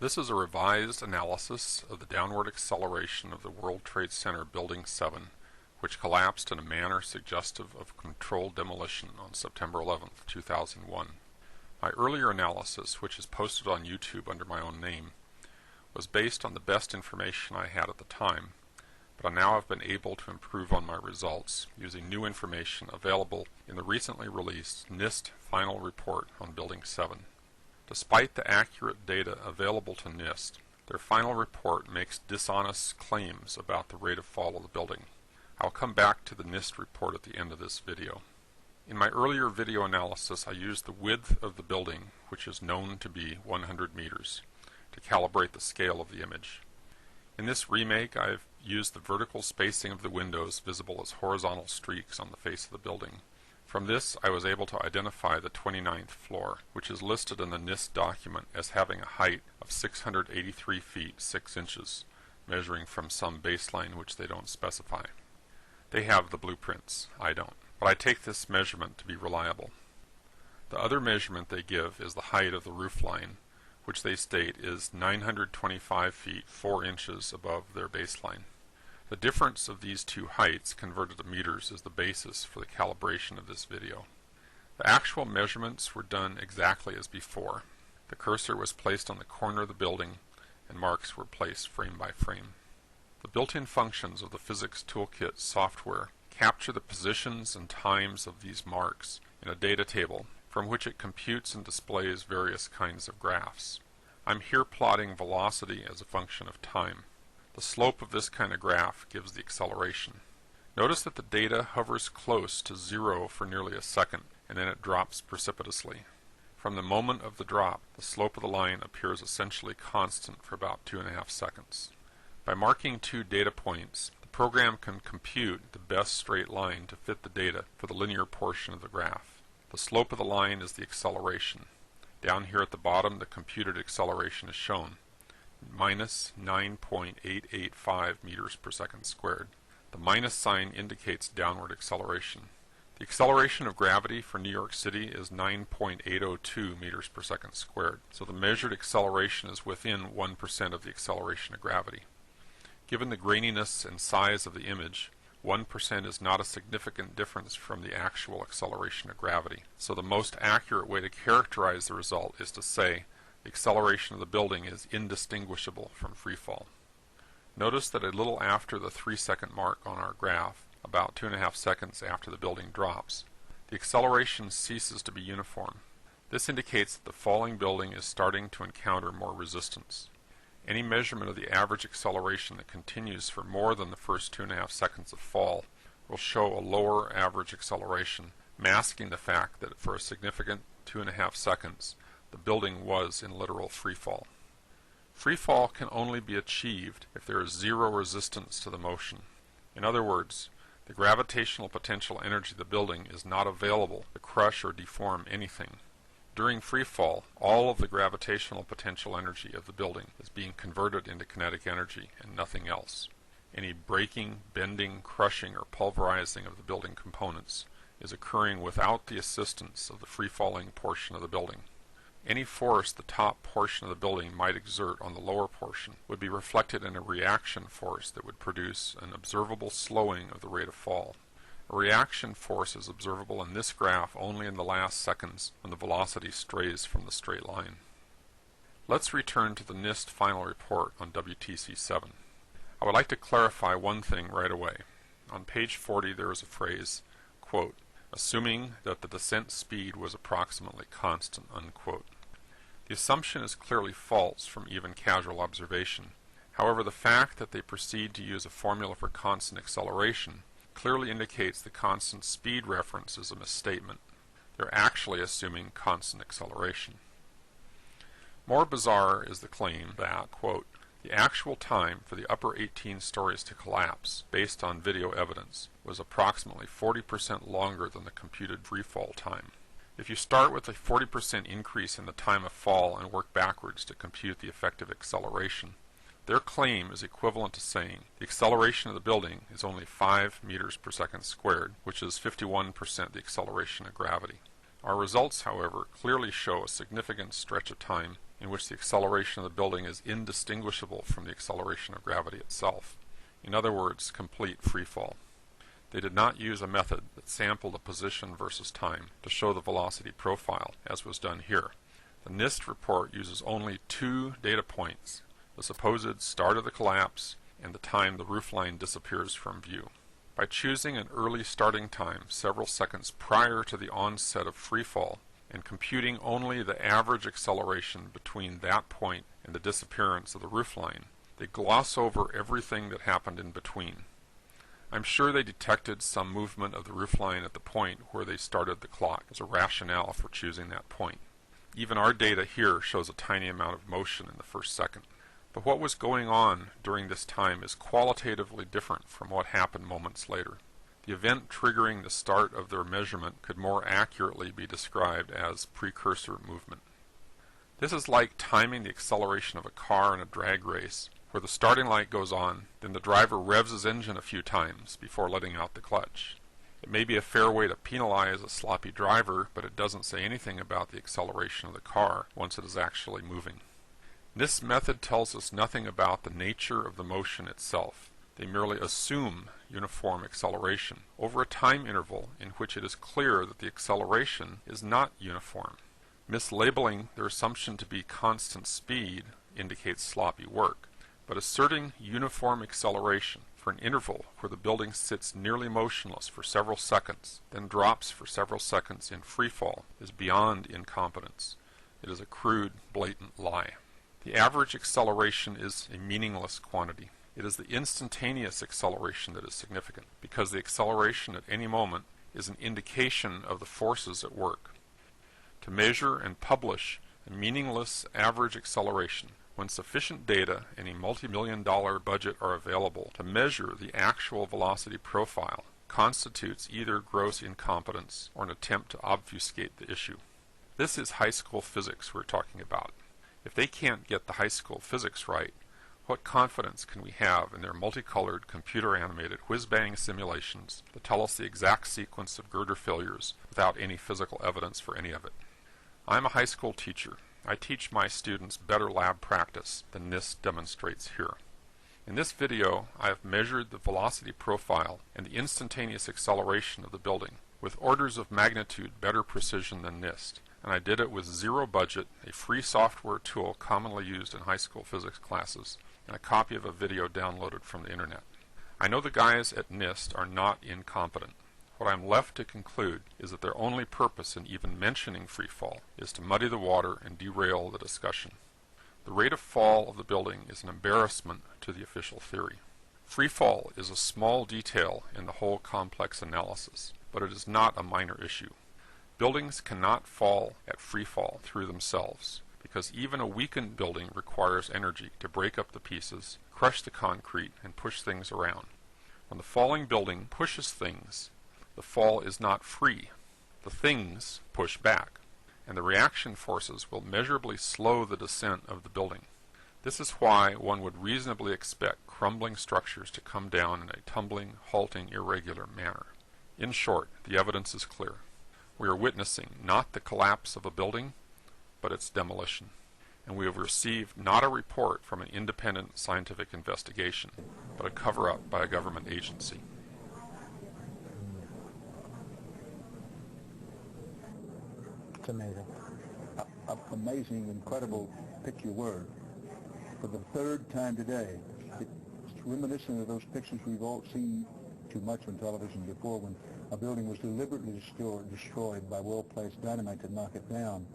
This is a revised analysis of the downward acceleration of the World Trade Center Building 7, which collapsed in a manner suggestive of controlled demolition on September 11, 2001. My earlier analysis, which is posted on YouTube under my own name, was based on the best information I had at the time, but I now have been able to improve on my results using new information available in the recently released NIST final report on Building 7. Despite the accurate data available to NIST, their final report makes dishonest claims about the rate of fall of the building. I'll come back to the NIST report at the end of this video. In my earlier video analysis, I used the width of the building, which is known to be 100 meters, to calibrate the scale of the image. In this remake, I've used the vertical spacing of the windows visible as horizontal streaks on the face of the building. From this, I was able to identify the 29th floor, which is listed in the NIST document as having a height of 683 feet 6 inches, measuring from some baseline which they don't specify. They have the blueprints, I don't, but I take this measurement to be reliable. The other measurement they give is the height of the roof line, which they state is 925 feet 4 inches above their baseline. The difference of these two heights converted to meters is the basis for the calibration of this video. The actual measurements were done exactly as before. The cursor was placed on the corner of the building and marks were placed frame by frame. The built-in functions of the Physics Toolkit software capture the positions and times of these marks in a data table from which it computes and displays various kinds of graphs. I'm here plotting velocity as a function of time. The slope of this kind of graph gives the acceleration. Notice that the data hovers close to 0 for nearly a second, and then it drops precipitously. From the moment of the drop, the slope of the line appears essentially constant for about 2.5 seconds. By marking two data points, the program can compute the best straight line to fit the data for the linear portion of the graph. The slope of the line is the acceleration. Down here at the bottom, the computed acceleration is shown, minus 9.885 meters per second squared. The minus sign indicates downward acceleration. The acceleration of gravity for New York City is 9.802 meters per second squared, so the measured acceleration is within 1% of the acceleration of gravity. Given the graininess and size of the image, 1% is not a significant difference from the actual acceleration of gravity. So the most accurate way to characterize the result is to say the acceleration of the building is indistinguishable from freefall. Notice that a little after the 3-second mark on our graph, about 2.5 seconds after the building drops, the acceleration ceases to be uniform. This indicates that the falling building is starting to encounter more resistance. Any measurement of the average acceleration that continues for more than the first 2.5 seconds of fall will show a lower average acceleration, masking the fact that for a significant 2.5 seconds, the building was in literal freefall. Freefall can only be achieved if there is zero resistance to the motion. In other words, the gravitational potential energy of the building is not available to crush or deform anything. During freefall, all of the gravitational potential energy of the building is being converted into kinetic energy and nothing else. Any breaking, bending, crushing, or pulverizing of the building components is occurring without the assistance of the free-falling portion of the building. Any force the top portion of the building might exert on the lower portion would be reflected in a reaction force that would produce an observable slowing of the rate of fall. A reaction force is observable in this graph only in the last seconds when the velocity strays from the straight line. Let's return to the NIST final report on WTC-7. I would like to clarify one thing right away. On page 40 there is a phrase, quote, assuming that the descent speed was approximately constant, unquote. The assumption is clearly false from even casual observation. However, the fact that they proceed to use a formula for constant acceleration clearly indicates the constant speed reference is a misstatement. They're actually assuming constant acceleration. More bizarre is the claim that, quote, the actual time for the upper 18 stories to collapse, based on video evidence, was approximately 40% longer than the computed freefall time. If you start with a 40% increase in the time of fall and work backwards to compute the effective acceleration, their claim is equivalent to saying the acceleration of the building is only 5 meters per second squared, which is 51% the acceleration of gravity. Our results, however, clearly show a significant stretch of time in which the acceleration of the building is indistinguishable from the acceleration of gravity itself. In other words, complete freefall. They did not use a method that sampled the position versus time to show the velocity profile, as was done here. The NIST report uses only two data points, the supposed start of the collapse and the time the roofline disappears from view. By choosing an early starting time several seconds prior to the onset of freefall and computing only the average acceleration between that point and the disappearance of the roofline, they gloss over everything that happened in between. I'm sure they detected some movement of the roofline at the point where they started the clock as a rationale for choosing that point. Even our data here shows a tiny amount of motion in the first second. But what was going on during this time is qualitatively different from what happened moments later. The event triggering the start of their measurement could more accurately be described as precursor movement. This is like timing the acceleration of a car in a drag race, where the starting light goes on, then the driver revs his engine a few times before letting out the clutch. It may be a fair way to penalize a sloppy driver, but it doesn't say anything about the acceleration of the car once it is actually moving. This method tells us nothing about the nature of the motion itself. They merely assume uniform acceleration over a time interval in which it is clear that the acceleration is not uniform. Mislabeling their assumption to be constant speed indicates sloppy work, but asserting uniform acceleration for an interval where the building sits nearly motionless for several seconds, then drops for several seconds in freefall is beyond incompetence. It is a crude, blatant lie. The average acceleration is a meaningless quantity. It is the instantaneous acceleration that is significant, because the acceleration at any moment is an indication of the forces at work. To measure and publish a meaningless average acceleration when sufficient data and a multi-million-dollar budget are available to measure the actual velocity profile constitutes either gross incompetence or an attempt to obfuscate the issue. This is high school physics we're talking about. If they can't get the high school physics right, what confidence can we have in their multicolored, computer-animated whiz-bang simulations that tell us the exact sequence of girder failures without any physical evidence for any of it? I'm a high school teacher. I teach my students better lab practice than NIST demonstrates here. In this video, I have measured the velocity profile and the instantaneous acceleration of the building with orders of magnitude better precision than NIST, and I did it with zero budget, a free software tool commonly used in high school physics classes, and a copy of a video downloaded from the internet. I know the guys at NIST are not incompetent. What I'm left to conclude is that their only purpose in even mentioning freefall is to muddy the water and derail the discussion. The rate of fall of the building is an embarrassment to the official theory. Freefall is a small detail in the whole complex analysis, but it is not a minor issue. Buildings cannot fall at freefall through themselves, because even a weakened building requires energy to break up the pieces, crush the concrete, and push things around. When the falling building pushes things, the fall is not free. The things push back, and the reaction forces will measurably slow the descent of the building. This is why one would reasonably expect crumbling structures to come down in a tumbling, halting, irregular manner. In short, the evidence is clear. We are witnessing not the collapse of a building, but its demolition. And we have received not a report from an independent scientific investigation, but a cover-up by a government agency. It's amazing. Amazing, incredible, pick your word. For the third time today, it's reminiscent of those pictures we've all seen too much on television before, when a building was deliberately destroyed by well-placed dynamite to knock it down.